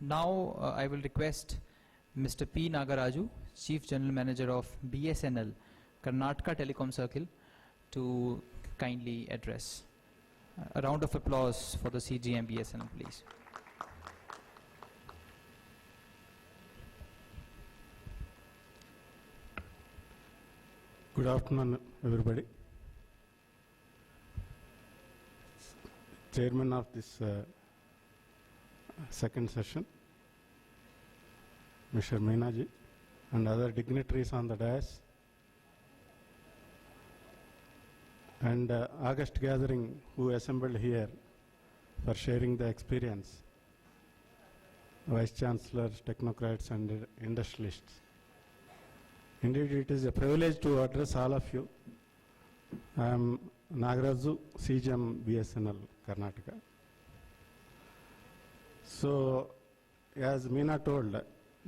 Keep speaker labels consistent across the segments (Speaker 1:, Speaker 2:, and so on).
Speaker 1: Now I will request Mr. P. Nagaraju, Chief General Manager of BSNL, Karnataka Telecom Circle, to kindly address. A round of applause for the CGM BSNL, please.
Speaker 2: Good afternoon, everybody. Chairman of this second session, Mr. Meenaji, and other dignitaries on the dais, and August gathering who assembled here for sharing the experience, Vice Chancellors, technocrats, and industrialists. Indeed, it is a privilege to address all of you. I am Nagaraju, CGM BSNL, Karnataka. So, as Meena told,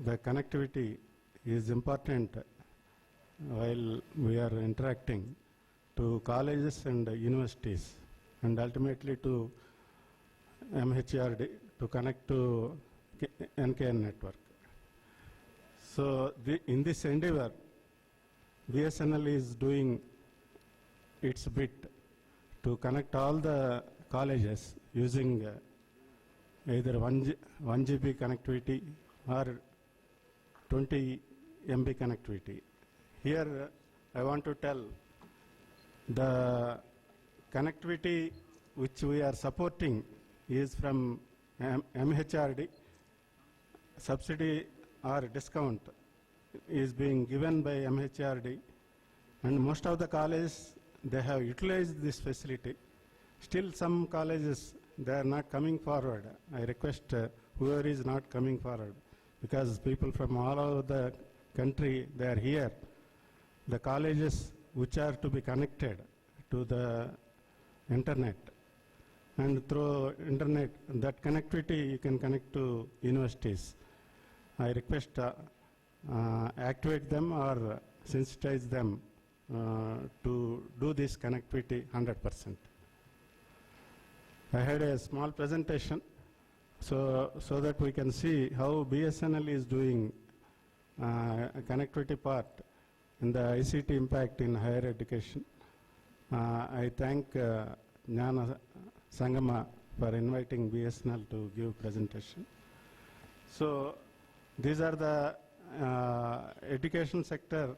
Speaker 2: the connectivity is important while we are interacting to colleges and universities, and ultimately to MHRD to connect to NKN network. So, in this endeavor, BSNL is doing its bit to connect all the colleges using either 1 GB connectivity or 20 MB connectivity. Here I want to tell the connectivity which we are supporting is from MHRD. Subsidy or discount is being given by MHRD, and most of the colleges, they have utilized this facility. Still some colleges, they are not coming forward. I request whoever is not coming forward, because people from all over the country, they are here. The colleges which are to be connected to the internet, and through internet, that connectivity you can connect to universities. I request activate them or sensitize them to do this connectivity 100%. I had a small presentation so that we can see how BSNL is doing a connectivity part in the ICT impact in higher education. I thank Jnana Sangama for inviting BSNL to give presentation. So these are the education sector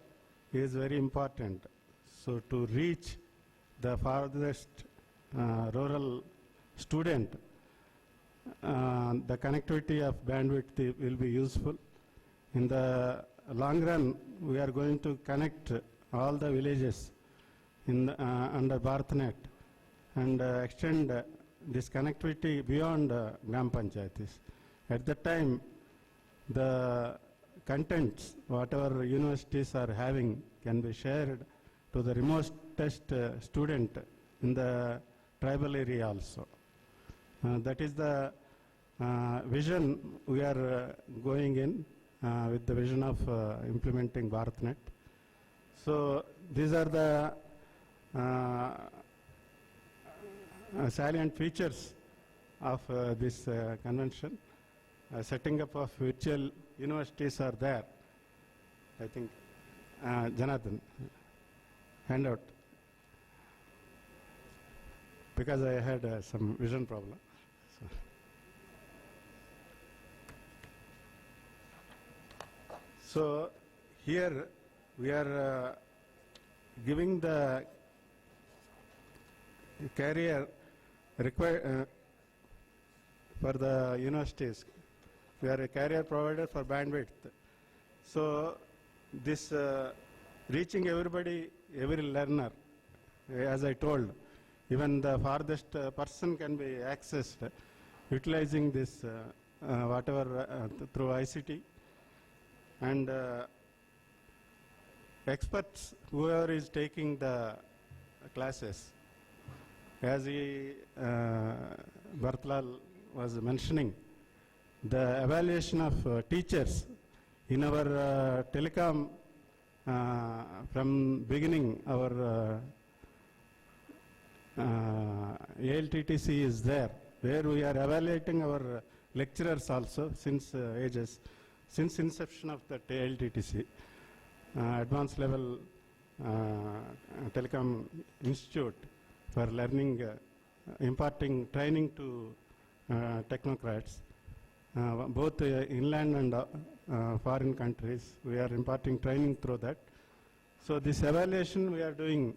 Speaker 2: is very important. So to reach the farthest rural student, the connectivity of bandwidth will be useful. In the long run, we are going to connect all the villages in under BharatNet and extend this connectivity beyond Gram Panchayatis. At that time, the contents, whatever universities are having, can be shared to the remotest student in the tribal area also. That is the vision we are going in with the vision of implementing BharatNet. So these are the salient features of this convention. Setting up of virtual universities are there. I think, Jonathan, handout, because I had some vision problem. So here we are giving the career required for the universities. We are a carrier provider for bandwidth. So this reaching everybody, every learner, as I told, even the farthest person can be accessed utilizing this whatever through ICT. And experts, whoever is taking the classes, as Bhartlal was mentioning, the evaluation of teachers in our telecom from beginning, our ALTTC is there, where we are evaluating our lecturers also since ages, since inception of the LTTC, Advanced Level Telecom Institute for learning, imparting training to technocrats, both inland and foreign countries. We are imparting training through that. So this evaluation we are doing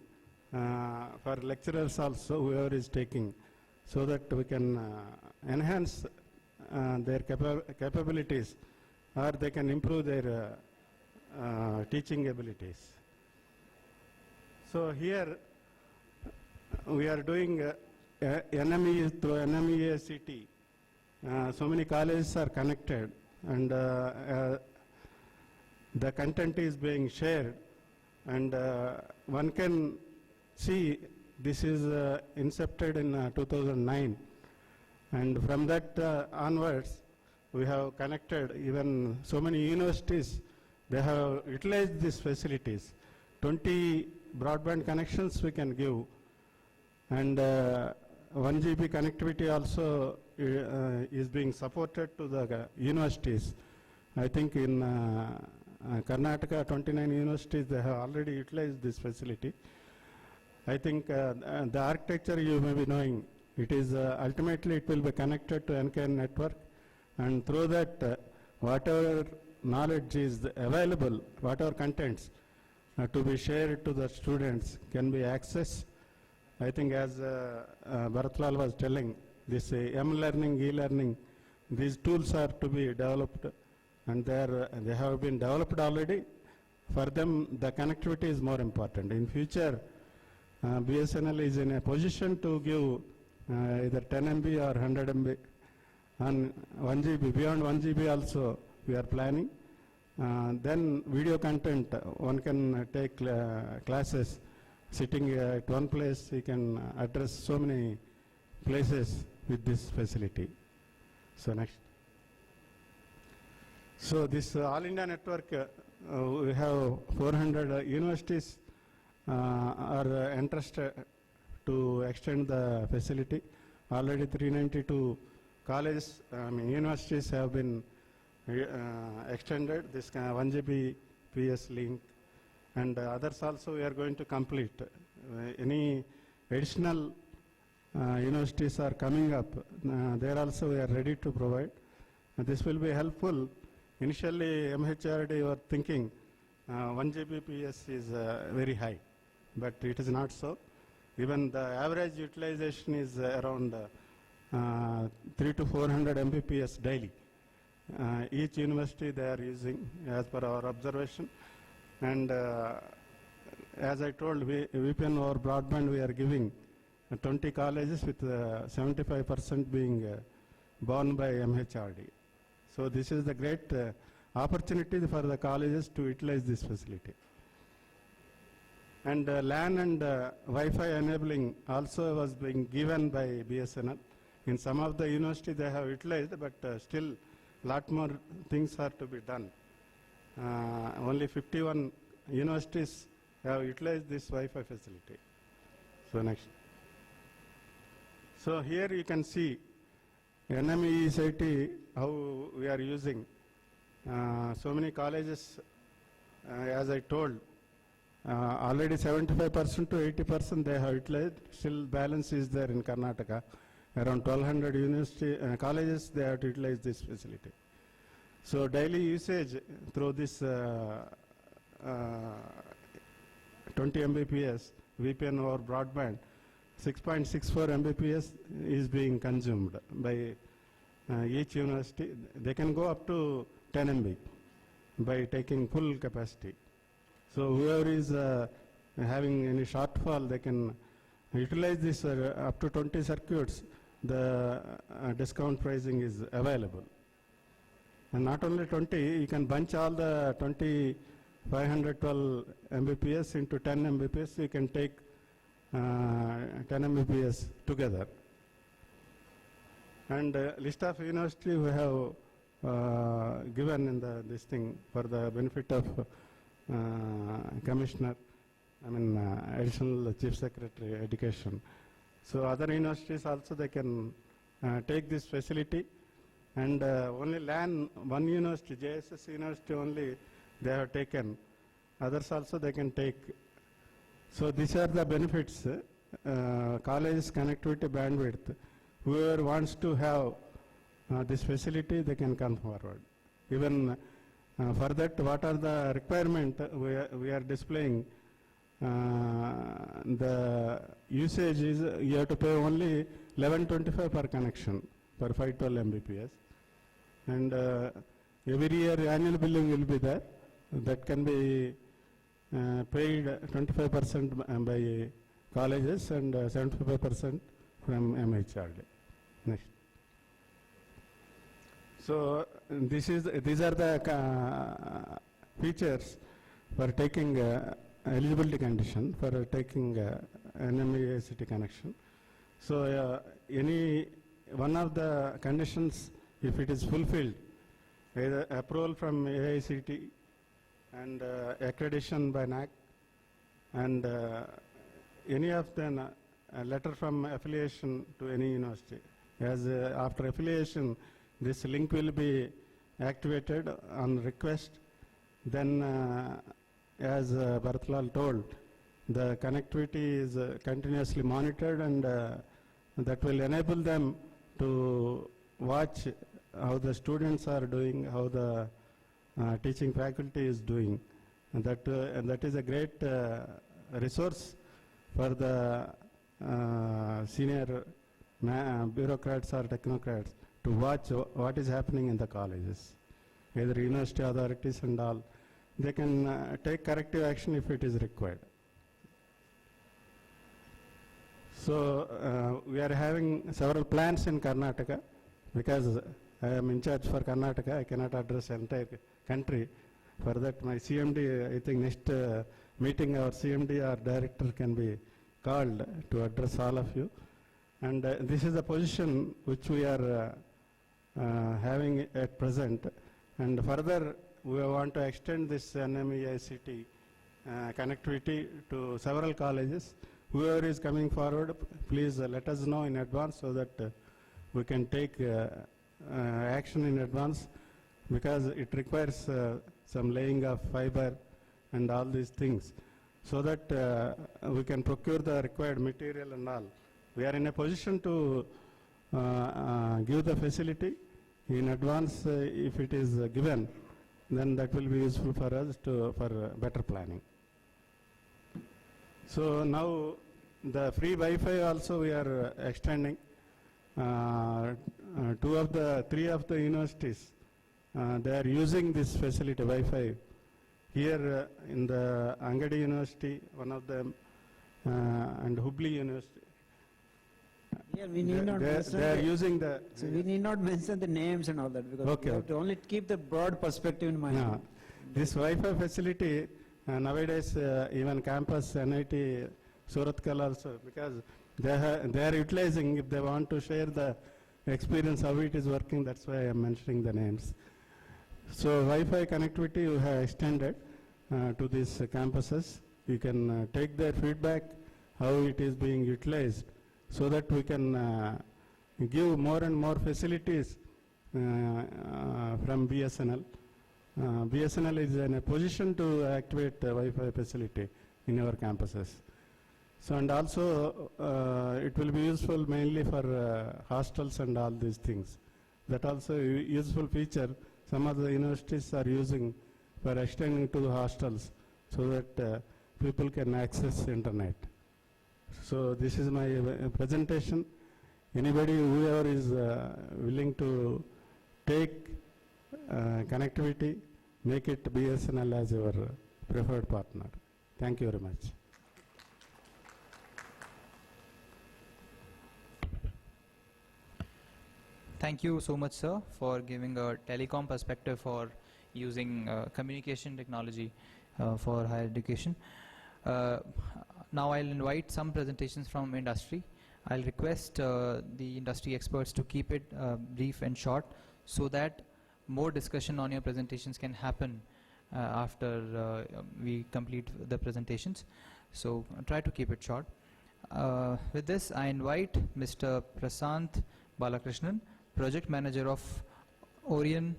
Speaker 2: for lecturers also, whoever is taking, so that we can enhance their capabilities, or they can improve their teaching abilities. So here we are doing NME through NME ICT. So many colleges are connected, and the content is being shared, and one can see this is incepted in 2009, and from that onwards we have connected even so many universities. They have utilized these facilities. 20 broadband connections we can give, and 1 GB connectivity also is being supported to the universities. I think in Karnataka, 29 universities, they have already utilized this facility. I think the architecture you may be knowing, it is ultimately it will be connected to NKN network, and through that whatever knowledge is available, whatever contents to be shared to the students can be accessed. I think as Bharatlal was telling, this M-learning, e-learning, these tools are to be developed, and they have been developed already. For them, the connectivity is more important. In future, BSNL is in a position to give either 10 MB or 100 MB and 1 GB. Beyond 1 GB also we are planning. Then video content, one can take classes sitting at one place. He can address so many places with this facility. So next. So this All India network, we have 400 universities are interested to extend the facility. Already 392 colleges, universities have been extended this 1 GB PS link, and others also we are going to complete. Any additional universities are coming up, there also we are ready to provide. This will be helpful. Initially MHRD were thinking 1 GB PS is very high, but it is not so. Even the average utilization is around 300 to 400 Mbps daily. Each university they are using as per our observation, and as I told, VPN over broadband we are giving 20 colleges with 75% being borne by MHRD. So this is the great opportunity for the colleges to utilize this facility. And LAN and Wi-Fi enabling also was being given by BSNL. In some of the universities they have utilized, but still lot more things are to be done. Only 51 universities have utilized this Wi-Fi facility. So next. So here you can see NME ICT, how we are using. So many colleges, as I told, already 75% to 80% they have utilized. Still balance is there in Karnataka. Around 1200 university colleges they have to utilize this facility. So daily usage through this 20 Mbps VPN over broadband, 6.64 Mbps is being consumed by each university. They can go up to 10 MB by taking full capacity. So whoever is having any shortfall, they can utilize this up to 20 circuits. The discount pricing is available. And not only 20, you can bunch all the 512 Mbps into 10 Mbps. You can take 10 Mbps together. And list of university we have given in this thing for the benefit of Commissioner, Additional Chief Secretary Education. So other universities also they can take this facility, and only LAN, one university, JSS University only they have taken. Others also they can take. So these are the benefits. Colleges connectivity bandwidth. Whoever wants to have this facility, they can come forward. Even for that, what are the requirement we are displaying? The usage is you have to pay only 1125 per connection for 512 Mbps, and every year annual billing will be there. That can be paid 25% by colleges and 75% from MHRD. Next. So these are the features for taking eligibility condition for taking NME ICT connection. So any one of the conditions, if it is fulfilled, either approval from AICT and accreditation by NAC, and any of the letter from affiliation to any university. As after affiliation, this link will be activated on request. Then, as Bharatlal told, the connectivity is continuously monitored, and that will enable them to watch how the students are doing, how the teaching faculty is doing. And that is a great resource for the senior bureaucrats or technocrats to watch what is happening in the colleges. Either university authorities and all, they can take corrective action if it is required. So we are having several plans in Karnataka, because I am in charge for Karnataka. I cannot address the entire country. For that, my CMD, I think next meeting, our CMD or director can be called to address all of you. And this is the position which we are having at present. And further, we want to extend this NME ICT connectivity to several colleges. Whoever is coming forward, please let us know in advance so that we can take action in advance, because it requires some laying of fiber and all these things, so that we can procure the required material and all. We are in a position to give the facility in advance. If it is given, then that will be useful for us for better planning. So now the free Wi-Fi also we are extending. 3 of the universities, they are using this facility Wi-Fi. Here in the Angadi University, one of them, and Hubli University.
Speaker 3: Here we need not mention
Speaker 2: they are using the.
Speaker 3: So we need not mention the names and all that, because we have to only keep the broad perspective in mind.
Speaker 2: No. This Wi-Fi facility nowadays, even campus NIT Suratkal also, because they are utilizing, if they want to share the experience how it is working. That's why I am mentioning the names. So Wi-Fi connectivity we have extended to these campuses. You can take their feedback, how it is being utilized, so that we can give more and more facilities from BSNL. BSNL is in a position to activate Wi-Fi facility in our campuses. So, and also it will be useful mainly for hostels and all these things. That also a useful feature some of the universities are using for extending to the hostels, so that people can access internet. So this is my presentation. Anybody, whoever is willing to take connectivity, make it BSNL as your preferred partner. Thank you very much.
Speaker 1: Thank you so much, sir, for giving a telecom perspective for using communication technology for higher education. Now I'll invite some presentations from industry. I'll request the industry experts to keep it brief and short, so that more discussion on your presentations can happen after we complete the presentations. So try to keep it short. With this, I invite Mr. Prasant Balakrishnan, Project Manager of Orion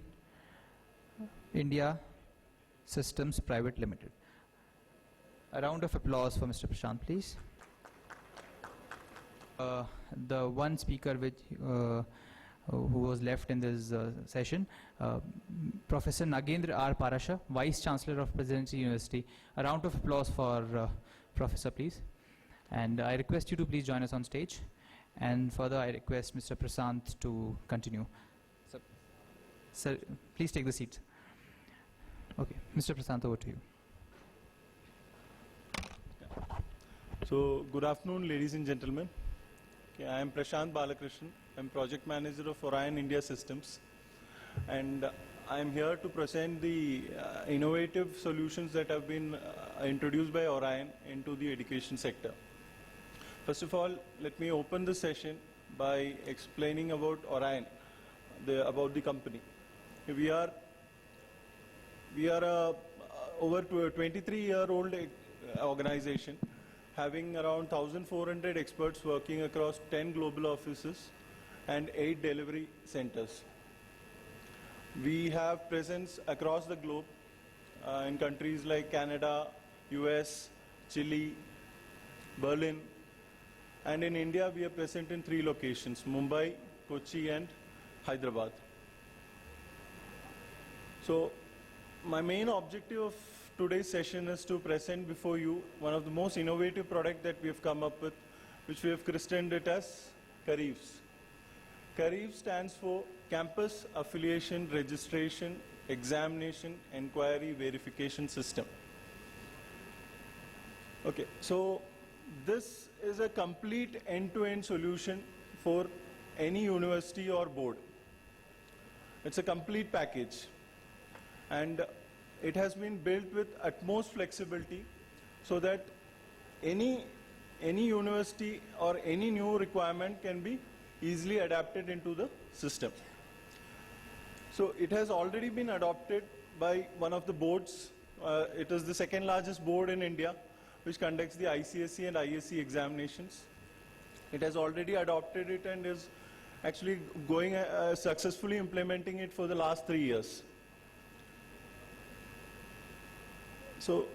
Speaker 1: India Systems Private Limited. A round of applause for Mr. Prashant, please. The one speaker who was left in this session, Professor Nagendra R. Parasha, Vice Chancellor of Presidency University. A round of applause for Professor, please. And I request you to please join us on stage. And further, I request Mr. Prashant to continue. Sir, please take the seat. Okay, Mr. Prashant, over to you.
Speaker 4: So, good afternoon, ladies and gentlemen. Okay, I am Prashant Balakrishnan. I am Project Manager of Orion India Systems. And I am here to present the innovative solutions that have been introduced by Orion into the education sector. First of all, let me open the session by explaining about Orion, about the company. We are a over 23-year-old organization, having around 1,400 experts working across 10 global offices and 8 delivery centers. We have presence across the globe in countries like Canada, US, Chile, Berlin, and in India we are present in 3 locations: Mumbai, Kochi and Hyderabad. So my main objective of today's session is to present before you one of the most innovative products that we have come up with, which we have christened it as CAREEVS. CAREEVS stands for Campus Affiliation Registration Examination Enquiry Verification System. Okay, so this is a complete end-to-end solution for any university or board. It's a complete package, and it has been built with utmost flexibility so that any university or any new requirement can be easily adapted into the system. So it has already been adopted by one of the boards. It is the second largest board in India, which conducts the ICSE and ISE examinations. It has already adopted it and is actually going successfully implementing it for the last 3 years. So,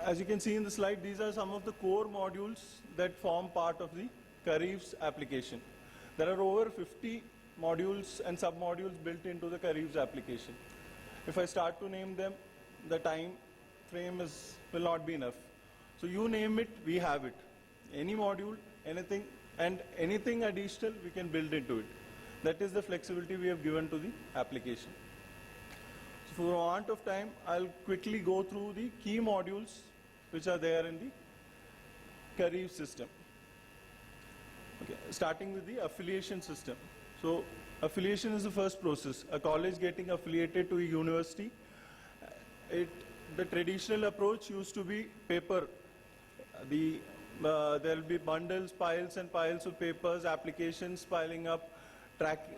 Speaker 4: as you can see in the slide, these are some of the core modules that form part of the CAREEVS application. There are over 50 modules and sub-modules built into the CAREEVS application. If I start to name them, the time frame will not be enough. So you name it, we have it. Any module, anything, and anything additional we can build into it. That is the flexibility we have given to the application. So for want of time, I'll quickly go through the key modules which are there in the CAREEVS system. Okay, starting with the affiliation system. So affiliation is the first process. A college getting affiliated to a university. The traditional approach used to be paper. There will be bundles, piles and piles of papers, applications piling up.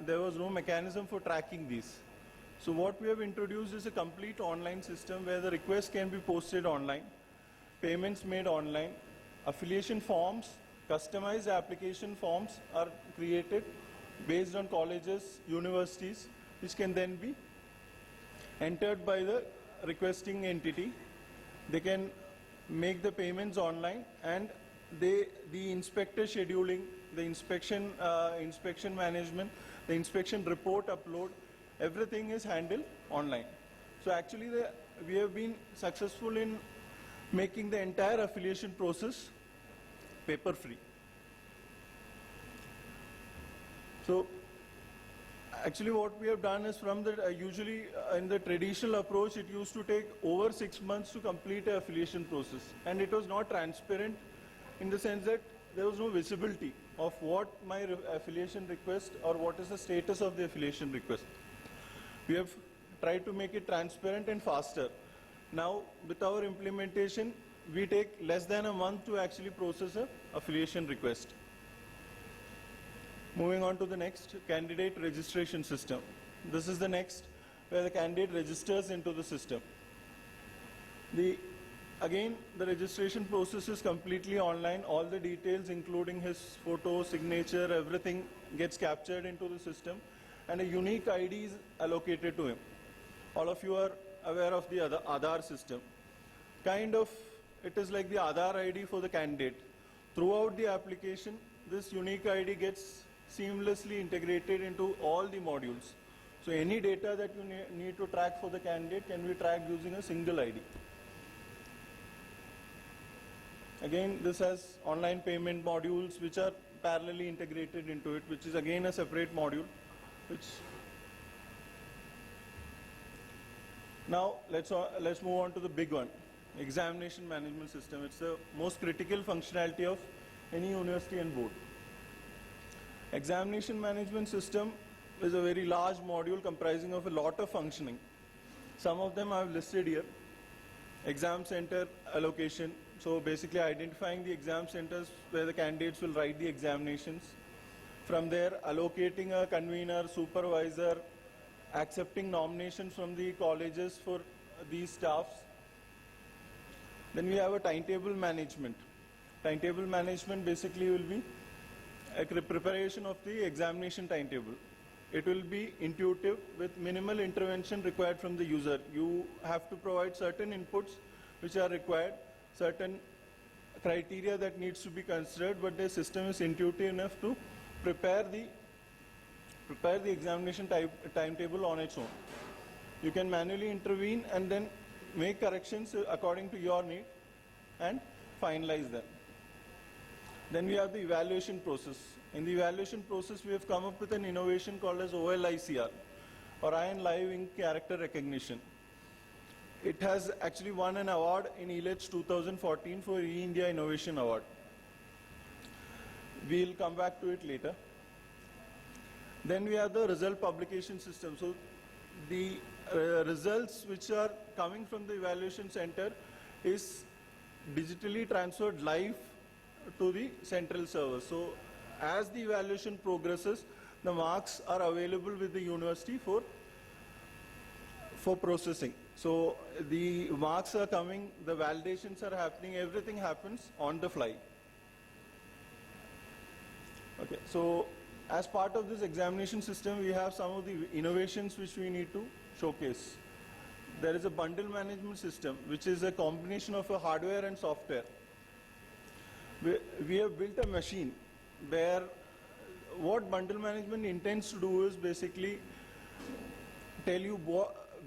Speaker 4: There was no mechanism for tracking these. So what we have introduced is a complete online system where the request can be posted online, payments made online, affiliation forms, customized application forms are created based on colleges, universities, which can then be entered by the requesting entity. They can make the payments online, and the inspector scheduling, the inspection management, the inspection report upload, everything is handled online. So actually we have been successful in making the entire affiliation process paper free. So actually what we have done is from the usually in the traditional approach it used to take over 6 months to complete an affiliation process, and it was not transparent in the sense that there was no visibility of what my affiliation request or what is the status of the affiliation request. We have tried to make it transparent and faster. Now with our implementation we take less than a month to actually process an affiliation request. Moving on to the next, candidate registration system. This is the next, where the candidate registers into the system. Again, the registration process is completely online. All the details, including his photo, signature, everything gets captured into the system, and a unique ID is allocated to him. All of you are aware of the Aadhaar system. Kind of, it is like the Aadhaar ID for the candidate. Throughout the application, this unique ID gets seamlessly integrated into all the modules. So any data that you need to track for the candidate can be tracked using a single ID. Again, this has online payment modules which are parallelly integrated into it, which is again a separate module. Now let's move on to the big one, examination management system. It's the most critical functionality of any university and board. Examination management system is a very large module comprising of a lot of functioning. Some of them I've listed here. Exam center allocation, so basically identifying the exam centers where the candidates will write the examinations. From there, allocating a convener, supervisor, accepting nominations from the colleges for these staffs. Then we have a timetable management. Timetable management basically will be a preparation of the examination timetable. It will be intuitive with minimal intervention required from the user. You have to provide certain inputs which are required, certain criteria that needs to be considered, but the system is intuitive enough to prepare the examination timetable on its own. You can manually intervene and then make corrections according to your need and finalize them. Then we have the evaluation process. In the evaluation process, we have come up with an innovation called as OLICR, or Iron Live Ink Character Recognition. It has actually won an award in elets 2014 for E-India Innovation Award. We'll come back to it later. Then we have the result publication system. So the results which are coming from the evaluation center is digitally transferred live to the central server. So as the evaluation progresses, the marks are available with the university for processing. So the marks are coming, the validations are happening, everything happens on the fly. Okay, so as part of this examination system, we have some of the innovations which we need to showcase. There is a bundle management system, which is a combination of a hardware and software. We have built a machine where what bundle management intends to do is basically tell you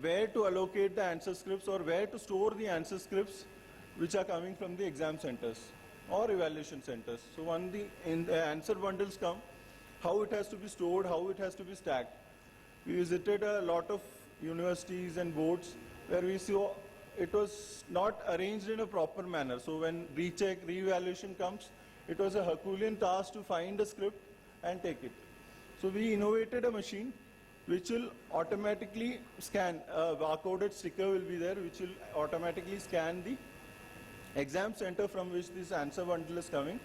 Speaker 4: where to allocate the answer scripts or where to store the answer scripts which are coming from the exam centers or evaluation centers. So when the answer bundles come, how it has to be stored, how it has to be stacked. We visited a lot of universities and boards where we saw it was not arranged in a proper manner. So when recheck, re-evaluation comes, it was a Herculean task to find a script and take it. So we innovated a machine which will automatically scan, a barcoded sticker will be there which will automatically scan the exam center from which this answer bundle is coming,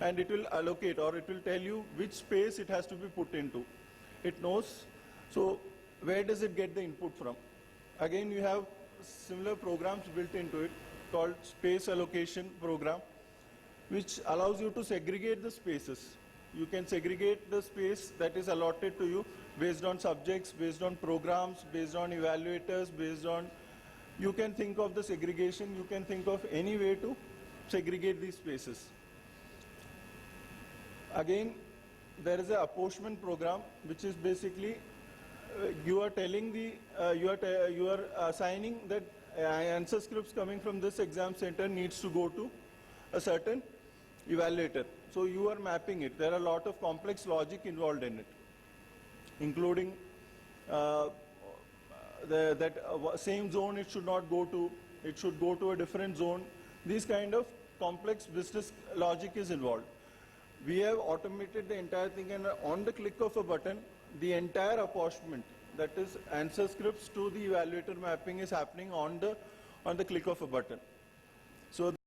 Speaker 4: and it will allocate, or it will tell you which space it has to be put into. It knows, so where does it get the input from? Again, you have similar programs built into it called space allocation program, which allows you to segregate the spaces. You can segregate the space that is allotted to you based on subjects, based on programs, based on evaluators, based on, you can think of the segregation, you can think of any way to segregate these spaces. Again, there is a apportionment program, which is basically you are telling the you are assigning that answer scripts coming from this exam center needs to go to a certain evaluator. So you are mapping it. There are a lot of complex logic involved in it, including same zone it should not go to, it should go to a different zone. These kind of complex business logic is involved. We have automated the entire thing, and on the click of a button, the entire apportionment, that is answer scripts to the evaluator mapping, is happening on the click of a button. So